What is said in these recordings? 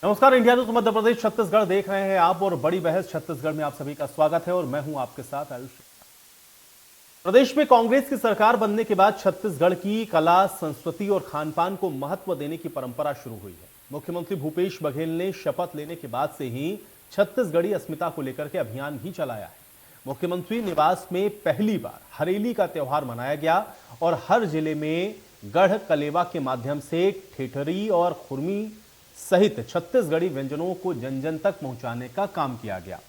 नमस्कार, India news Madhya Pradesh Chhattisgarh देख रहे हैं आप और बड़ी बहस छत्तीसगढ़ में आप सभी का स्वागत है और मैं हूं आपके साथ आयुष। प्रदेश में कांग्रेस की सरकार बनने के बाद छत्तीसगढ़ की कला, संस्कृति और खान पान को महत्व देने की परंपरा शुरू हुई है। मुख्यमंत्री भूपेश बघेल ने शपथ लेने के बाद से ही छत्तीसगढ़ी अस्मिता को लेकर के अभियान भी चलाया है। मुख्यमंत्री निवास में पहली बार हरेली का त्योहार मनाया गया और हर जिले में गढ़ कलेवा के माध्यम से ठेठरी और खुरमी सहित छत्तीसगढ़ी व्यंजनों को जन जन तक पहुंचाने का काम किया गया।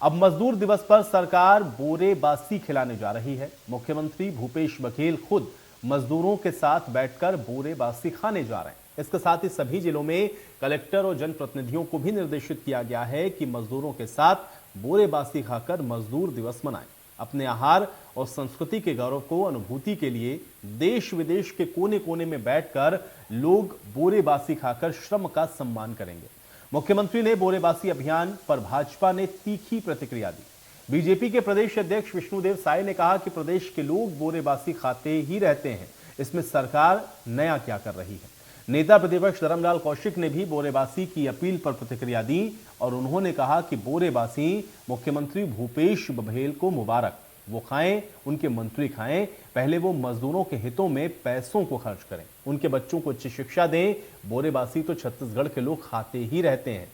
अब मजदूर दिवस पर सरकार बोरे बासी खिलाने जा रही है। मुख्यमंत्री भूपेश बघेल खुद मजदूरों के साथ बैठकर बोरे बासी खाने जा रहे हैं। इसके साथ ही सभी जिलों में कलेक्टर और जनप्रतिनिधियों को भी निर्देशित किया गया है कि मजदूरों के साथ बोरे बासी खाकर मजदूर दिवस मनाएं। अपने आहार और संस्कृति के गौरव को अनुभूति के लिए देश विदेश के कोने कोने में बैठकर लोग बोरेबासी खाकर श्रम का सम्मान करेंगे। मुख्यमंत्री ने बोरेबासी अभियान पर भाजपा ने तीखी प्रतिक्रिया दी। बीजेपी के प्रदेश अध्यक्ष विष्णुदेव साय ने कहा कि प्रदेश के लोग बोरेबासी खाते ही रहते हैं, इसमें सरकार नया क्या कर रही है। नेता प्रतिपक्ष धर्मलाल कौशिक ने भी बोरेबासी की अपील पर प्रतिक्रिया दी और उन्होंने कहा कि बोरेबासी मुख्यमंत्री भूपेश बघेल को मुबारक, वो खाएं, उनके मंत्री खाएं, पहले वो मजदूरों के हितों में पैसों को खर्च करें, उनके बच्चों को अच्छी शिक्षा दें। बोरेबासी तो छत्तीसगढ़ के लोग खाते ही रहते हैं।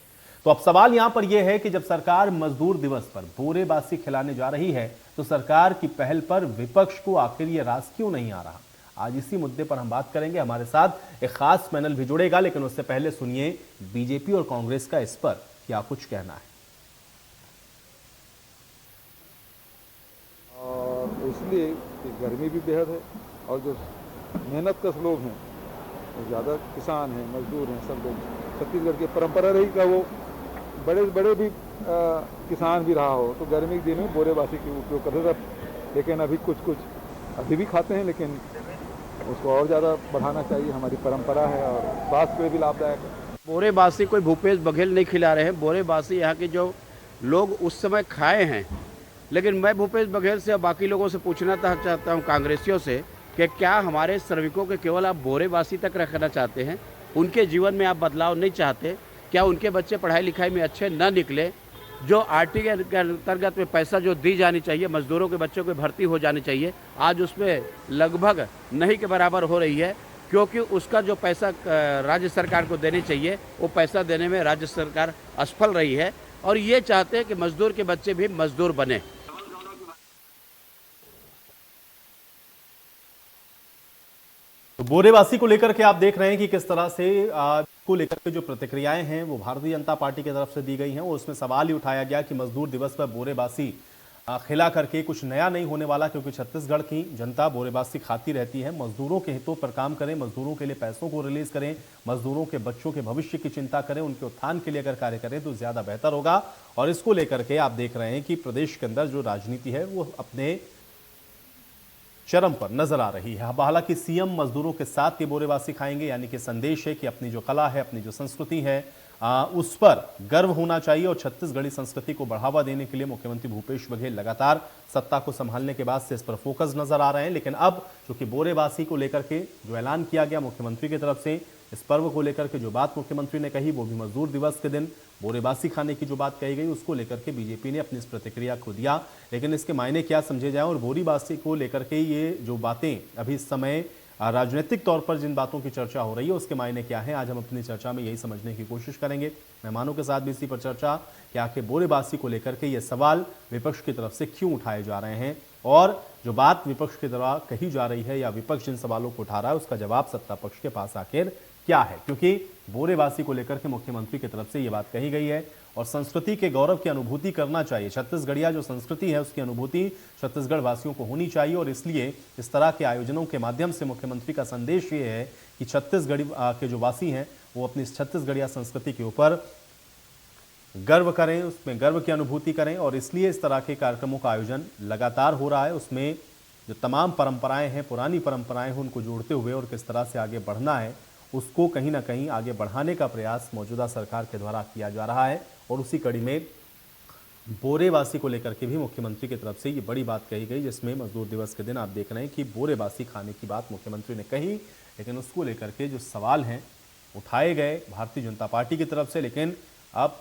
तो अब सवाल यहां पर यह है कि जब सरकार मजदूर दिवस पर बोरेबासी खिलाने जा रही है तो सरकार की पहल पर विपक्ष को आखिर यह रास क्यों नहीं आ रहा। आज इसी मुद्दे पर हम बात करेंगे। हमारे साथ एक खास पैनल भी जुड़ेगा, लेकिन उससे पहले सुनिए बीजेपी और कांग्रेस का इस पर क्या कुछ कहना है। और इसलिए कि गर्मी भी बेहद है और जो मेहनत कश लोग हैं, वो ज़्यादा किसान हैं, मजदूर हैं, सब लोग छत्तीसगढ़ की परंपरा रही का वो बड़े बड़े भी किसान भी रहा हो तो गर्मी के दिन में बोरेबासी का उपयोग करते थे। लेकिन अभी कुछ अभी भी खाते हैं, लेकिन उसको और ज़्यादा बढ़ाना चाहिए। हमारी परंपरा है और स्वास्थ्य के लिए भी लाभदायक है। बोरेबासी कोई भूपेश बघेल नहीं खिला रहे हैं। बोरेबासी यहाँ के जो लोग उस समय खाए हैं। लेकिन मैं भूपेश बघेल से और बाकी लोगों से पूछना चाहता हूँ, कांग्रेसियों से, कि क्या हमारे श्रमिकों के केवल आप बोरेबासी तक रखना चाहते हैं? उनके जीवन में आप बदलाव नहीं चाहते? क्या उनके बच्चे पढ़ाई लिखाई में अच्छे न निकले? जो आरटी के अंतर्गत में पैसा जो दी जानी चाहिए, मजदूरों के बच्चों को भर्ती हो जानी चाहिए, आज उसमें लगभग नहीं के बराबर हो रही है, क्योंकि उसका जो पैसा राज्य सरकार को देनी चाहिए वो पैसा देने में राज्य सरकार असफल रही है। और ये चाहते हैं कि मजदूर के बच्चे भी मजदूर बने। तो बोरेबासी को लेकर के आप देख रहे हैं कि किस तरह से को लेकर के जो प्रतिक्रियाएं हैं वो भारतीय जनता पार्टी की तरफ से दी गई हैं। वो उसमें सवाल ही उठाया गया कि मजदूर दिवस पर बोरेबासी खिला करके कुछ नया नहीं होने वाला, क्योंकि छत्तीसगढ़ की जनता बोरेबासी खाती रहती है। मजदूरों के हितों पर काम करें, मजदूरों के लिए पैसों को रिलीज करें, मजदूरों के बच्चों के भविष्य की चिंता करें, उनके उत्थान के लिए अगर कार्य करें तो ज्यादा बेहतर होगा। और इसको लेकर के आप देख रहे हैं कि प्रदेश के अंदर जो राजनीति है वो अपने चरम पर नजर आ रही है। अब हालांकि सीएम मजदूरों के साथ ये बोरेबासी खाएंगे, यानी कि संदेश है कि अपनी जो कला है, अपनी जो संस्कृति है, उस पर गर्व होना चाहिए। और छत्तीसगढ़ी संस्कृति को बढ़ावा देने के लिए मुख्यमंत्री भूपेश बघेल लगातार सत्ता को संभालने के बाद से इस पर फोकस नजर आ रहे हैं। लेकिन अब चूंकि बोरेबासी को लेकर के जो ऐलान किया गया मुख्यमंत्री की तरफ से, इस पर्व को लेकर के जो बात मुख्यमंत्री ने कही, वो भी मजदूर दिवस के दिन बोरेबासी खाने की जो बात कही गई, उसको लेकर के बीजेपी ने अपनी इस प्रतिक्रिया को दिया। लेकिन इसके मायने क्या समझे जाए और बोरेबासी को लेकर के ये जो बातें अभी इस समय राजनीतिक तौर पर जिन बातों की चर्चा हो रही है उसके मायने क्या है, आज हम अपनी चर्चा में यही समझने की कोशिश करेंगे। मेहमानों के साथ भी इसी पर चर्चा कि आखिर बोरेबासी को लेकर के ये सवाल विपक्ष की तरफ से क्यों उठाए जा रहे हैं और जो बात विपक्ष की तरफ कही जा रही है या विपक्ष जिन सवालों को उठा रहा है उसका जवाब सत्ता पक्ष के पास आखिर क्या है। क्योंकि बोरेबासी को लेकर के मुख्यमंत्री की तरफ से यह बात कही गई है और संस्कृति के गौरव की अनुभूति करना चाहिए। छत्तीसगढ़िया जो संस्कृति है उसकी अनुभूति छत्तीसगढ़ वासियों को होनी चाहिए और इसलिए इस तरह के आयोजनों के माध्यम से मुख्यमंत्री का संदेश ये है कि छत्तीसगढ़ के जो वासी हैं वो अपनी छत्तीसगढ़िया संस्कृति के ऊपर गर्व करें, उसमें गर्व की अनुभूति करें। और इसलिए इस तरह के कार्यक्रमों का आयोजन लगातार हो रहा है। उसमें जो तमाम परंपराएं हैं, पुरानी परंपराएं हैं, उनको जोड़ते हुए और किस तरह से आगे बढ़ना है उसको कहीं ना कहीं आगे बढ़ाने का प्रयास मौजूदा सरकार के द्वारा किया जा रहा है। और उसी कड़ी में बोरेबासी को लेकर के भी मुख्यमंत्री की तरफ से ये बड़ी बात कही गई, जिसमें मजदूर दिवस के दिन आप देख रहे हैं कि बोरेबासी खाने की बात मुख्यमंत्री ने कही। लेकिन उसको लेकर के जो सवाल हैं उठाए गए भारतीय जनता पार्टी की तरफ से, लेकिन अब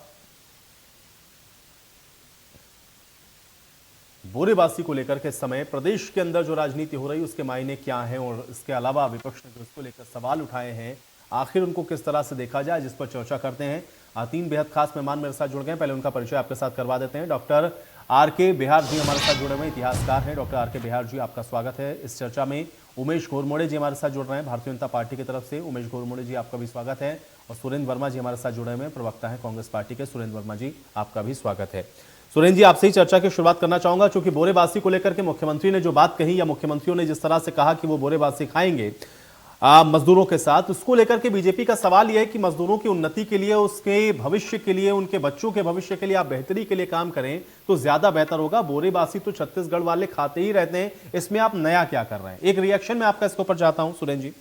बोरेबासी को लेकर के इस समय प्रदेश के अंदर जो राजनीति हो रही है उसके मायने क्या हैं, और इसके अलावा विपक्ष ने जो इसको लेकर सवाल उठाए हैं आखिर उनको किस तरह से देखा जाए, जिस पर चर्चा करते हैं। तीन बेहद खास मेहमान मेरे साथ जुड़ गए हैं, पहले उनका परिचय आपके साथ करवा देते हैं। डॉक्टर आर के बिहार जी हमारे साथ जुड़े हुए हैं, इतिहासकार हैं। डॉक्टर आर के बिहार जी, आपका स्वागत है इस चर्चा में। उमेश घोरमोड़े जी हमारे साथ जुड़ रहे हैं भारतीय जनता पार्टी की तरफ से। उमेश घोरमोड़े जी, आपका भी स्वागत है। और सुरेंद्र वर्मा जी हमारे साथ जुड़े हुए हैं, प्रवक्ता हैं कांग्रेस पार्टी के। सुरेंद्र वर्मा जी, आपका भी स्वागत है। सुरेंद्र जी, आपसे ही चर्चा की शुरुआत करना चाहूंगा, क्योंकि बोरेबासी को लेकर के मुख्यमंत्री ने जो बात कही, या मुख्यमंत्रियों ने जिस तरह से कहा कि वो बोरेबासी खाएंगे मजदूरों के साथ, उसको लेकर के बीजेपी का सवाल यह है कि मजदूरों की उन्नति के लिए, उसके भविष्य के लिए, उनके बच्चों के भविष्य के लिए आप बेहतरी के लिए काम करें तो ज्यादा बेहतर होगा। बोरेबासी तो छत्तीसगढ़ वाले खाते ही रहते हैं, इसमें आप नया क्या कर रहे हैं? एक रिएक्शन में आपका इसके ऊपर चाहता हूं सुरेंद्र जी।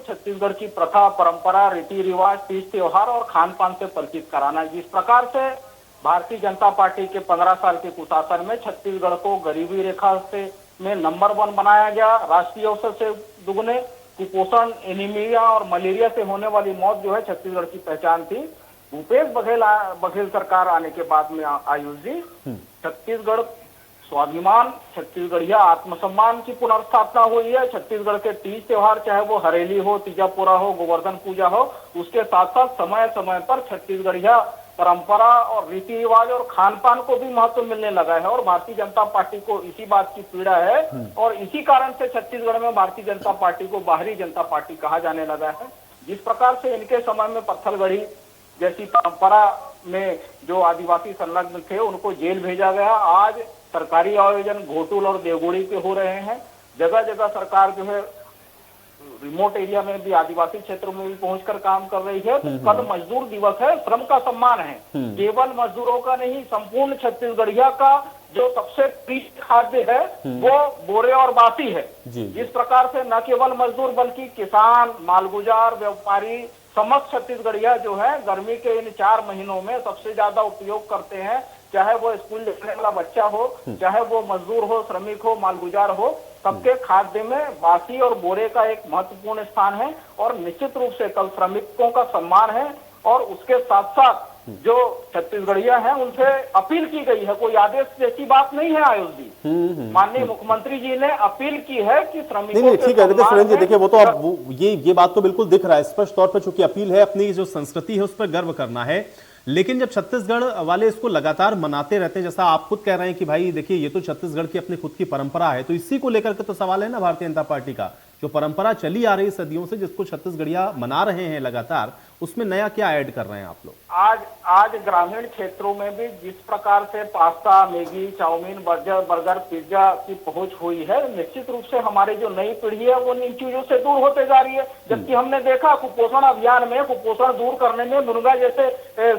छत्तीसगढ़ की प्रथा, परंपरा, रीति रिवाज, तीज त्योहार और खान पान से परिचित कराना। जिस प्रकार से भारतीय जनता पार्टी के 15 साल के कुशासन में छत्तीसगढ़ को गरीबी रेखा से में नंबर 1 बनाया गया, राष्ट्रीय औसत से दुगने, कुपोषण, एनीमिया और मलेरिया से होने वाली मौत जो है छत्तीसगढ़ की पहचान थी। भूपेश बघेल सरकार आने के बाद में आयुष जी, छत्तीसगढ़ स्वाभिमान, छत्तीसगढ़िया आत्मसम्मान की पुनर्स्थापना हुई है। छत्तीसगढ़ के तीज त्योहार, चाहे वो हरेली हो, तीजापुरा हो, गोवर्धन पूजा हो, उसके साथ साथ समय समय पर छत्तीसगढ़िया परंपरा और रीति रिवाज और खान पान को भी महत्व मिलने लगा है। और भारतीय जनता पार्टी को इसी बात की पीड़ा है, और इसी कारण से छत्तीसगढ़ में भारतीय जनता पार्टी को बाहरी जनता पार्टी कहा जाने लगा है। जिस प्रकार से इनके समय में पत्थलगढ़ी जैसी परंपरा में जो आदिवासी संलग्न थे उनको जेल भेजा गया, आज सरकारी आयोजन घोटुल और देवगुड़ी के हो रहे हैं। जगह जगह सरकार जो है रिमोट एरिया में भी, आदिवासी क्षेत्रों में भी पहुंचकर काम कर रही है। तो कल मजदूर दिवस है, श्रम का सम्मान है, केवल मजदूरों का नहीं, संपूर्ण छत्तीसगढ़िया का जो सबसे प्रिय खाद्य है वो बोरे और बासी है। जिस प्रकार से न केवल मजदूर बल्कि किसान, मालगुजार, व्यापारी, समस्त छत्तीसगढ़िया जो है गर्मी के इन 4 महीनों में सबसे ज्यादा उपयोग करते हैं, चाहे वो स्कूल जाने वाला बच्चा हो, चाहे वो मजदूर हो, श्रमिक हो, मालगुजार हो, सबके खाद्य में बासी और बोरे का एक महत्वपूर्ण स्थान है। और निश्चित रूप से कल श्रमिकों का सम्मान है, और उसके साथ साथ जो छत्तीसगढ़िया हैं उनसे अपील की गई है, कोई आदेश जैसी बात नहीं है आयुष जी। माननीय मुख्यमंत्री जी ने अपील की है कि श्रमिकों नहीं, ठीक है। देखिए सुरेंद्र जी, देखिए वो तो अब ये बात तो बिल्कुल दिख रहा है स्पष्ट तौर पर, चूंकि अपील है, अपनी जो संस्कृति है उस पर गर्व करना है। लेकिन जब छत्तीसगढ़ वाले इसको लगातार मनाते रहते हैं, जैसा आप खुद कह रहे हैं कि भाई देखिए ये तो छत्तीसगढ़ की अपनी खुद की परंपरा है, तो इसी को लेकर के तो सवाल है ना भारतीय जनता पार्टी का, जो परंपरा चली आ रही सदियों से, जिसको छत्तीसगढ़िया मना रहे हैं लगातार, उसमें नया क्या ऐड कर रहे हैं आप लोग? आज ग्रामीण क्षेत्रों में भी जिस प्रकार से pasta, Maggi, chow mein, burger, pizza की पहुंच हुई है, निश्चित रूप से हमारी जो नई पीढ़ी है वो इन चीजों से दूर होते जा रही है। जबकि हमने देखा कुपोषण अभियान में, कुपोषण दूर करने में मुनगा जैसे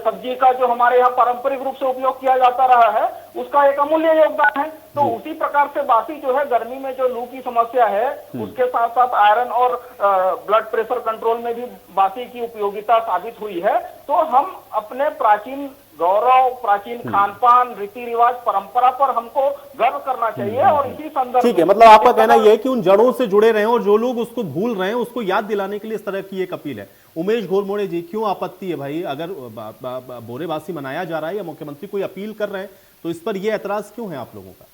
सब्जी का जो हमारे यहाँ पारंपरिक रूप से उपयोग किया जाता रहा है, उसका एक अमूल्य योगदान है। तो उसी प्रकार से बासी जो है, गर्मी में जो लू की समस्या है, उसके साथ साथ आयरन और ब्लड प्रेशर कंट्रोल में भी बासी की उपयोगिता साबित हुई है। तो हम अपने प्राचीन गौरव, प्राचीन खान पान, रीति रिवाज, परंपरा पर हमको गर्व करना चाहिए। और इसी संदर्भ, ठीक है, मतलब आपका कहना यह है कि उन जड़ों से जुड़े रहें, और जो लोग उसको भूल रहे हैं उसको याद दिलाने के लिए इस तरह की एक अपील है। उमेश घोरमोड़े जी, क्यों आपत्ति है भाई, अगर बोरेबासी मनाया जा रहा है या मुख्यमंत्री कोई अपील कर रहे हैं तो इस पर यह ऐतराज क्यों है आप लोगों का?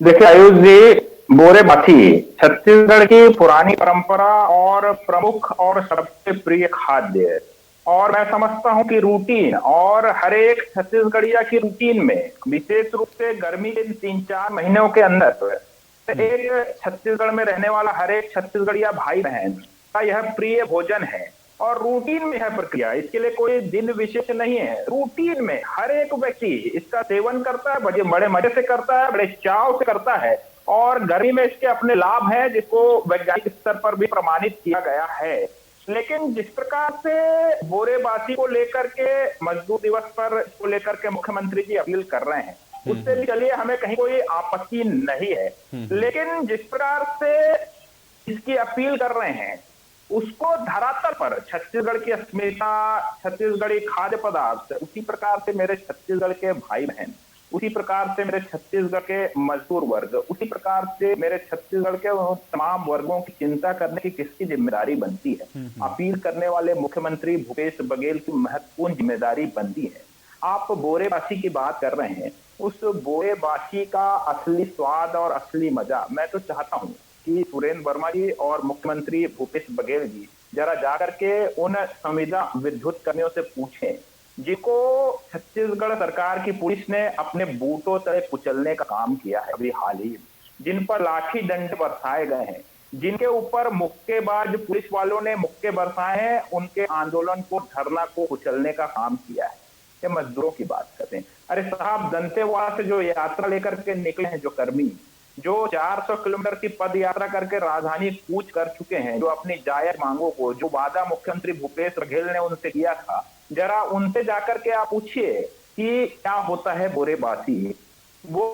देखिए आयुष जी, बोरेबासी छत्तीसगढ़ की पुरानी परंपरा और प्रमुख और सबसे प्रिय खाद्य है। और मैं समझता हूं कि रूटीन, और हर एक छत्तीसगढ़िया की रूटीन में, विशेष रूप से गर्मी के 3-4 महीनों के अंदर, एक छत्तीसगढ़ में रहने वाला हर एक छत्तीसगढ़िया भाई बहन का यह प्रिय भोजन है। और रूटीन में है प्रक्रिया, इसके लिए कोई दिन विशेष नहीं है। रूटीन में हर एक व्यक्ति इसका सेवन करता है, बड़े मजे से करता है, बड़े चाव से करता है। और गर्मी में इसके अपने लाभ हैं, जिसको वैज्ञानिक स्तर पर भी प्रमाणित किया गया है। लेकिन जिस प्रकार से बोरेबासी को लेकर के, मजदूर दिवस पर को लेकर के मुख्यमंत्री जी अपील कर रहे हैं, उससे भी चलिए हमें कहीं कोई आपत्ति नहीं है। लेकिन जिस प्रकार से इसकी अपील कर रहे हैं, उसको धरातल पर छत्तीसगढ़ की अस्मिता, छत्तीसगढ़ी खाद्य पदार्थ, उसी प्रकार से मेरे छत्तीसगढ़ के भाई बहन उसी प्रकार से मेरे छत्तीसगढ़ के मजदूर वर्ग, उसी प्रकार से मेरे छत्तीसगढ़ के तमाम वर्गों की चिंता करने की किसकी जिम्मेदारी बनती है? अपील करने वाले मुख्यमंत्री भूपेश बघेल की महत्वपूर्ण जिम्मेदारी बनती है। आप बोरेबासी की बात कर रहे हैं, उस बोरेबासी का असली स्वाद और असली मजा मैं तो चाहता हूं कि सुरेंद्र वर्मा जी और मुख्यमंत्री भूपेश बघेल जी जरा जाकर के उन संविदा विद्युत कर्मियों से पूछें जिनको छत्तीसगढ़ सरकार की पुलिस ने अपने बूटों तले कुचलने का काम किया है अभी हाल ही, जिन पर लाठी डंडे बरसाए गए हैं, जिनके ऊपर मुक्केबाज पुलिस वालों ने मुक्के बरसाए हैं, उनके आंदोलन को, धरना को कुचलने का काम किया है। ये मजदूरों की बात करते हैं। अरे साहब, दंतेवाड़ा से जो यात्रा लेकर के निकले हैं जो कर्मी, जो 400 किलोमीटर की पद यात्रा करके राजधानी कूच कर चुके हैं, जो अपनी जायज मांगों को, जो वादा मुख्यमंत्री भूपेश बघेल ने उनसे किया था, जरा उनसे जाकर के आप पूछिए कि क्या होता है बोरेबासी। वो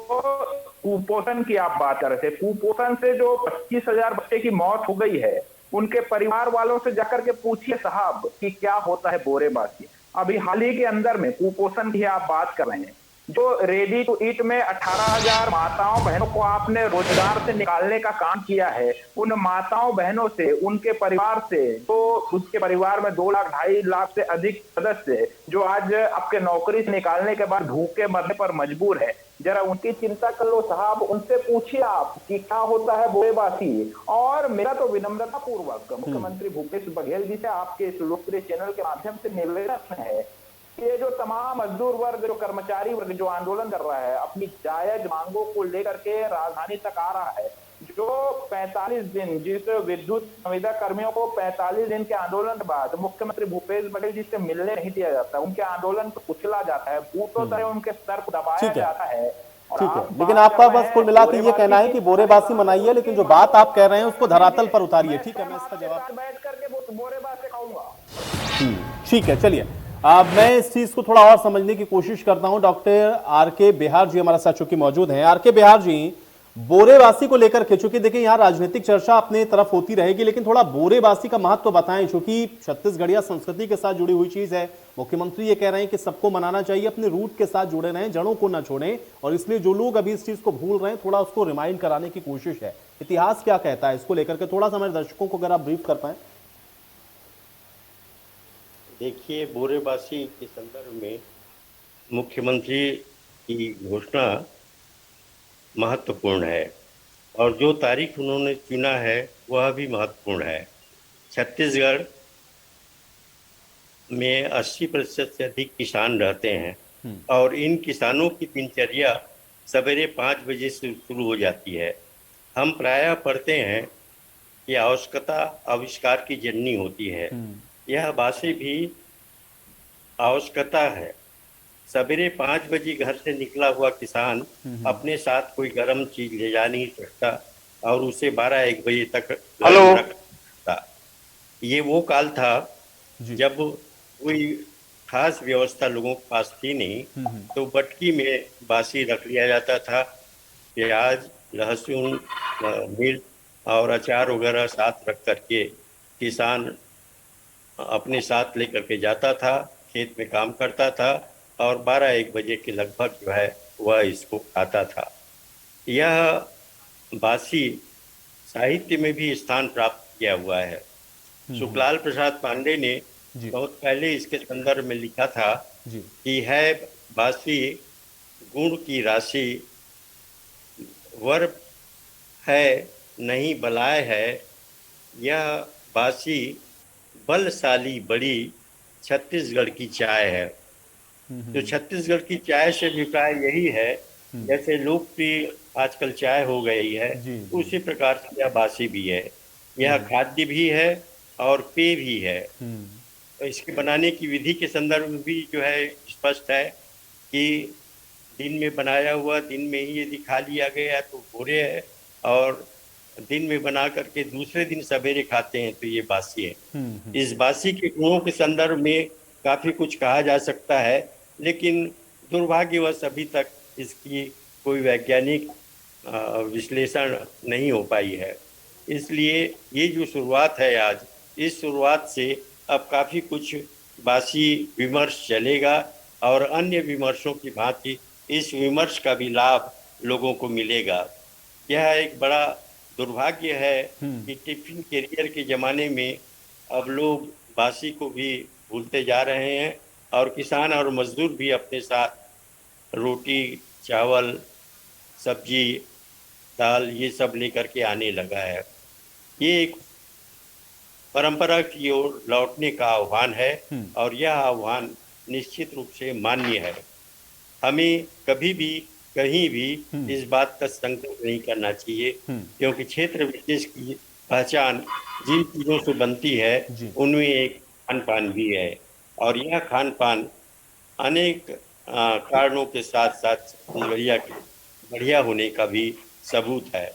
कुपोषण की आप बात कर रहे थे, कुपोषण से जो 25,000 बच्चे की मौत हो गई है, उनके परिवार वालों से जाकर के पूछिए साहब कि क्या होता है बोरेबासी। अभी हाल ही के अंदर में कुपोषण की आप बात कर रहे हैं, जो रेडी टू ईट में 18,000 माताओं बहनों को आपने रोजगार से निकालने का काम किया है। उन माताओं बहनों से, उनके परिवार से, तो उसके परिवार में 2 लाख 2.5 लाख से अधिक सदस्य जो आज आपके नौकरी से निकालने के बाद भूखे मरने पर मजबूर है, जरा उनकी चिंता कर लो साहब, उनसे पूछिए आप कि क्या होता है बोरेबासी। और मेरा तो विनम्रता पूर्वक मुख्यमंत्री भूपेश बघेल जी से आपके इस लोकप्रिय चैनल के माध्यम से निवेदन है, ये जो तमाम मजदूर वर्ग, जो कर्मचारी वर्ग जो आंदोलन कर रहा है, अपनी जायज मांगों को लेकर के राजधानी तक आ रहा है, जो 45 दिन, जिस विद्युत संविदा कर्मियों को 45 दिन के आंदोलन के बाद मुख्यमंत्री भूपेश बघेल जी से मिलने नहीं दिया जाता, उनके आंदोलन को कुचला जाता है, बूटों तरह उनके सर को दबाया जाता है। ठीक है, लेकिन आपका बस कुल मिला के ये कहना है कि बोरेबासी मनाइए, लेकिन जो बात आप कह रहे हैं उसको धरातल पर उतारिए। ठीक है, मैं इसका जवाब बैठ करके बोरेबासी खाऊंगा। ठीक है, चलिए मैं इस चीज को थोड़ा और समझने की कोशिश करता हूं। Doctor R K. बिहार जी हमारे साथ चूंकि मौजूद हैं। आर.के. बिहार जी, बोरेबासी को लेकर के चूंकि देखिए यहां राजनीतिक चर्चा अपने तरफ होती रहेगी, लेकिन थोड़ा बोरेबासी का महत्व बताएं, चूंकि छत्तीसगढ़िया संस्कृति के साथ जुड़ी हुई चीज है। मुख्यमंत्री ये कह रहे हैं कि सबको मनाना चाहिए, अपने रूट के साथ जुड़े रहें, जड़ों को ना छोड़ें, और इसलिए जो लोग अभी इस चीज को भूल रहे हैं थोड़ा उसको रिमाइंड कराने की कोशिश है। इतिहास क्या कहता है इसको लेकर के, थोड़ा सा हमारे दर्शकों को अगर आप ब्रीफ कर पाए। देखिए, बोरेबासी के संदर्भ में मुख्यमंत्री की घोषणा महत्वपूर्ण है और जो तारीख उन्होंने चुना है वह भी महत्वपूर्ण है। छत्तीसगढ़ में 80% से अधिक किसान रहते हैं और इन किसानों की दिनचर्या सवेरे 5 बजे से शुरू हो जाती है। हम प्रायः पढ़ते हैं कि आवश्यकता आविष्कार की जननी होती है। यह बासी भी आवश्यकता है। सवेरे 5 बजे घर से निकला हुआ किसान अपने साथ कोई गर्म चीज ले जा नहीं सकता और उसे 12-1 बजे तक रख सकता। ये वो काल था जब कोई खास व्यवस्था लोगों के पास थी नहीं, तो बटकी में बासी रख लिया जाता था। प्याज, लहसुन, मिर्च और अचार वगैरह साथ रख करके किसान अपने साथ लेकर के जाता था, खेत में काम करता था और 12-1 बजे के लगभग जो है वह इसको खाता था। यह बासी साहित्य में भी स्थान प्राप्त किया हुआ है। सुखलाल प्रसाद पांडे ने बहुत पहले इसके संदर्भ में लिखा था कि है बासी गुण की राशि, वर है नहीं बलाय है, यह बासी बलशाली बड़ी छत्तीसगढ़ की चाय है। तो छत्तीसगढ़ की चाय से अभिप्राय यही है, जैसे लोकप्रिय आजकल चाय हो गई है, उसी प्रकार से यह बासी भी है। यह खाद्य भी है और पेय भी है। तो इसके बनाने की विधि के संदर्भ में भी जो है स्पष्ट है कि दिन में बनाया हुआ दिन में ही यदि खा लिया गया तो बोरे है, और दिन में बना करके दूसरे दिन सवेरे खाते हैं तो ये बासी है। इस बासी के गुणों के संदर्भ में काफी कुछ कहा जा सकता है, लेकिन दुर्भाग्यवश अभी तक इसकी कोई वैज्ञानिक विश्लेषण नहीं हो पाई है। इसलिए ये जो शुरुआत है आज, इस शुरुआत से अब काफी कुछ बासी विमर्श चलेगा और अन्य विमर्शों की भांति इस विमर्श का भी लाभ लोगों को मिलेगा। यह एक बड़ा दुर्भाग्य है कि टिफिन कैरियर के ज़माने में अब लोग बासी को भी भूलते जा रहे हैं और किसान और मजदूर भी अपने साथ रोटी, चावल, सब्जी, दाल ये सब लेकर के आने लगा है। ये एक परंपरा की ओर लौटने का आह्वान है और यह आह्वान निश्चित रूप से मान्य है। हमें कभी भी कहीं भी इस बात का संकल्प नहीं करना चाहिए, क्योंकि क्षेत्र विशेष की पहचान जिन चीज़ों से बनती है उनमें एक खान पान भी है और यह खान पान अनेक कारणों के साथ साथ छत्तीसगढ़िया के बढ़िया होने का भी सबूत है।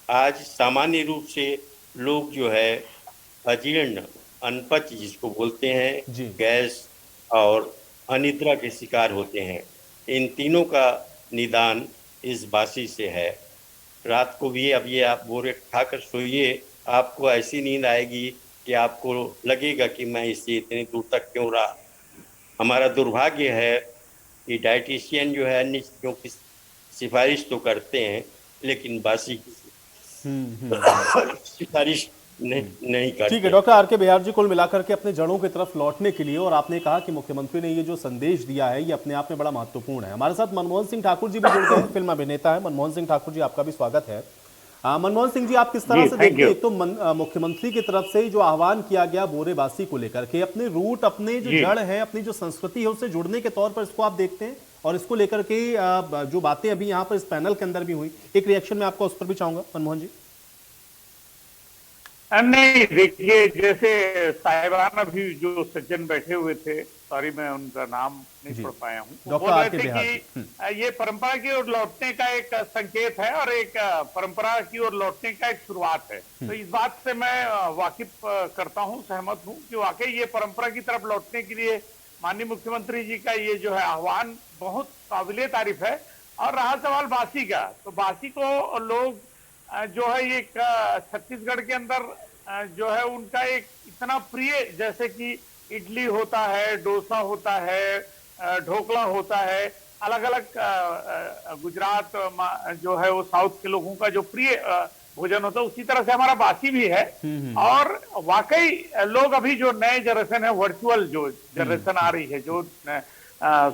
आज सामान्य रूप से लोग जो है अजीर्ण, अनपच जिसको बोलते हैं, गैस और अनिद्रा के शिकार होते हैं। इन तीनों का निदान इस बासी से है। रात को भी अब ये आप बोरे खाकर सोइए, आपको ऐसी नींद आएगी कि आपको लगेगा कि मैं इससे इतनी दूर तक क्यों रहा। हमारा दुर्भाग्य है कि डाइटिशियन जो है अन्य चीज़ों की सिफारिश तो करते हैं लेकिन बासी की सिफारिश नहीं करते। ठीक है डॉक्टर आर.के. बेयार जी, कुल मिलाकर के अपने जड़ों की तरफ लौटने के लिए, और आपने कहा कि मुख्यमंत्री ने ये जो संदेश दिया है ये अपने आप में बड़ा महत्वपूर्ण है। हमारे साथ मनमोहन सिंह ठाकुर जी भी जुड़ गए हैं, फिल्म अभिनेता है। मनमोहन सिंह ठाकुर जी, आपका भी स्वागत है। मनमोहन सिंह जी, आप किस तरह से देखते हैं, एक तो मुख्यमंत्री की तरफ से जो आह्वान किया गया बोरेबासी को लेकर के, अपने रूट, अपने जो जड़ है, अपनी जो संस्कृति है उससे जुड़ने के तौर पर इसको आप देखते हैं, और इसको लेकर के जो बातें अभी यहाँ पर इस पैनल के अंदर भी हुई, एक रिएक्शन में आपको उस पर भी चाहूंगा मनमोहन जी। नहीं, देखिए, जैसे साहिबान अभी जो सज्जन बैठे हुए थे, सॉरी मैं उनका नाम नहीं पढ़ पाया हूँ, वो बोल रहे थे कि ये परंपरा की ओर लौटने का एक संकेत है और एक परंपरा की ओर लौटने का एक शुरुआत है। तो इस बात से मैं वाकिफ करता हूँ, सहमत हूँ कि वाकई ये परंपरा की तरफ लौटने के लिए माननीय मुख्यमंत्री जी का ये जो है आह्वान बहुत काबिले तारीफ है। और रहा सवाल बासी का, तो बासी को लोग जो है ये छत्तीसगढ़ के अंदर जो है उनका एक इतना प्रिय, जैसे कि इडली होता है, डोसा होता है, ढोकला होता है, अलग अलग गुजरात जो है वो साउथ के लोगों का जो प्रिय भोजन होता है, उसी तरह से हमारा बासी भी है। और वाकई लोग अभी जो नए जनरेशन है, वर्चुअल जो जनरेशन आ रही है, जो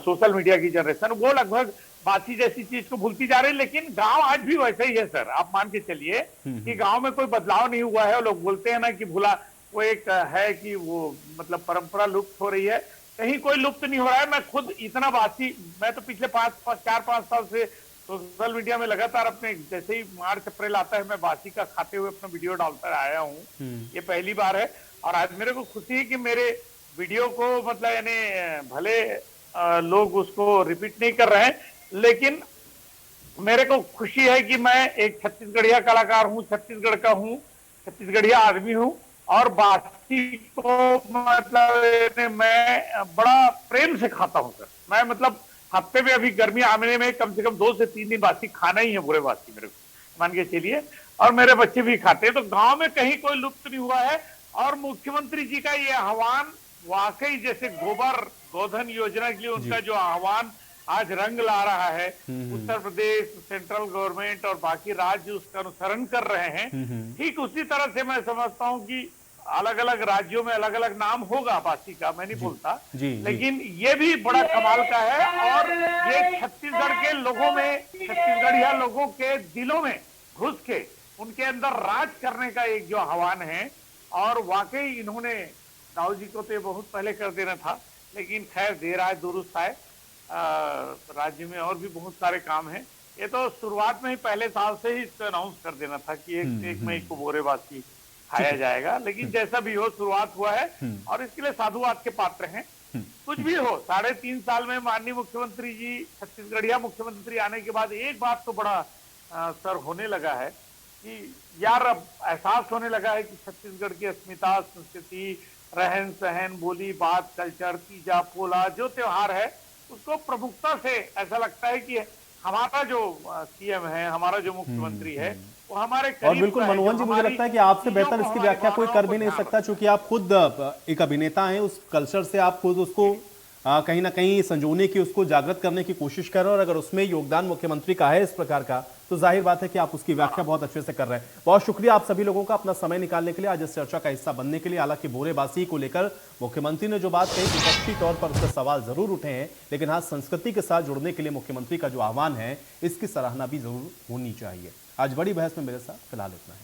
सोशल मीडिया की जनरेशन, वो लगभग बासी जैसी चीज को भूलती जा रही है। लेकिन गांव आज भी वैसे ही है सर, आप मान के चलिए कि गांव में कोई बदलाव नहीं हुआ है। लोग बोलते हैं ना कि भूला, वो एक है कि वो मतलब परंपरा लुप्त हो रही है, कहीं कोई लुप्त नहीं हो रहा है। मैं खुद इतना बासी, मैं तो पिछले 4-5 साल से सोशल मीडिया में लगातार अपने, जैसे ही मार्च अप्रैल आता है, मैं बासी का खाते हुए अपना वीडियो डालता आया हूँ। ये पहली बार है और आज मेरे को खुशी है कि मेरे वीडियो को मतलब यानी भले लोग उसको रिपीट नहीं कर रहे हैं, लेकिन मेरे को खुशी है कि मैं एक छत्तीसगढ़िया कलाकार हूँ, छत्तीसगढ़ का हूँ, छत्तीसगढ़िया आदमी हूँ और बासी को मतलब मैं बड़ा प्रेम से खाता हूँ सर। मैं मतलब हफ्ते में अभी गर्मी आने में कम से कम 2 से 3 दिन बासी खाना ही है, बुरे बासी मेरे को मान के चलिए, और मेरे बच्चे भी खाते हैं। तो गांव में कहीं कोई लुप्त नहीं हुआ है। और मुख्यमंत्री जी का ये आह्वान वाकई, जैसे गोधन योजना के लिए उनका जो आह्वान आज रंग ला रहा है, उत्तर प्रदेश, सेंट्रल गवर्नमेंट और बाकी राज्य उसका अनुसरण कर रहे हैं। ठीक उसी तरह से मैं समझता हूं कि अलग अलग राज्यों में अलग अलग नाम होगा बासी का, मैं नहीं बोलता, लेकिन ये भी बड़ा कमाल का है। और ये छत्तीसगढ़ के लोगों में, छत्तीसगढ़िया लोगों के दिलों में घुस के उनके अंदर राज करने का एक जो आह्वान है। और वाकई इन्होंने, दाऊ जी को तो बहुत पहले कर देना था, लेकिन खैर देर आए दुरुस्त आए। राज्य में और भी बहुत सारे काम हैं। ये तो शुरुआत में ही पहले साल से ही इसको अनाउंस कर देना था कि 1 मई को बोरेबासी खाया जाएगा, लेकिन जैसा भी हो शुरुआत हुआ है और इसके लिए साधुवाद के पात्र हैं। कुछ भी हो, 3.5 साल में माननीय मुख्यमंत्री जी, छत्तीसगढ़िया मुख्यमंत्री आने के बाद एक बात तो बड़ा सर होने लगा है कि यार अब एहसास होने लगा है कि छत्तीसगढ़ की अस्मिता, संस्कृति, रहन सहन, बोली बात, कल्चर, तीजा पोला जो त्योहार है उसको प्रमुखता से ऐसा लगता है कि हमारा जो सीएम है, हमारा जो मुख्यमंत्री है, वो हमारे करीब। और बिल्कुल मनमोहन जी, मुझे लगता है कि आपसे बेहतर इसकी व्याख्या कोई कर भी नहीं सकता, क्योंकि आप खुद एक अभिनेता हैं, उस कल्चर से आप खुद उसको कहीं ना कहीं संजोने की, उसको जागृत करने की कोशिश कर रहे हैं, और अगर उसमें योगदान मुख्यमंत्री का है इस प्रकार का, तो जाहिर बात है कि आप उसकी व्याख्या बहुत अच्छे से कर रहे हैं। बहुत शुक्रिया आप सभी लोगों का अपना समय निकालने के लिए, आज इस चर्चा का हिस्सा बनने के लिए। हालांकि बोरेबासी को लेकर मुख्यमंत्री ने जो बात कही, विपक्षी तौर पर उससे सवाल जरूर उठे हैं, लेकिन हाँ, संस्कृति के साथ जुड़ने के लिए मुख्यमंत्री का जो आह्वान है, इसकी सराहना भी जरूर होनी चाहिए। आज बड़ी बहस में मेरे साथ फिलहाल इतना है।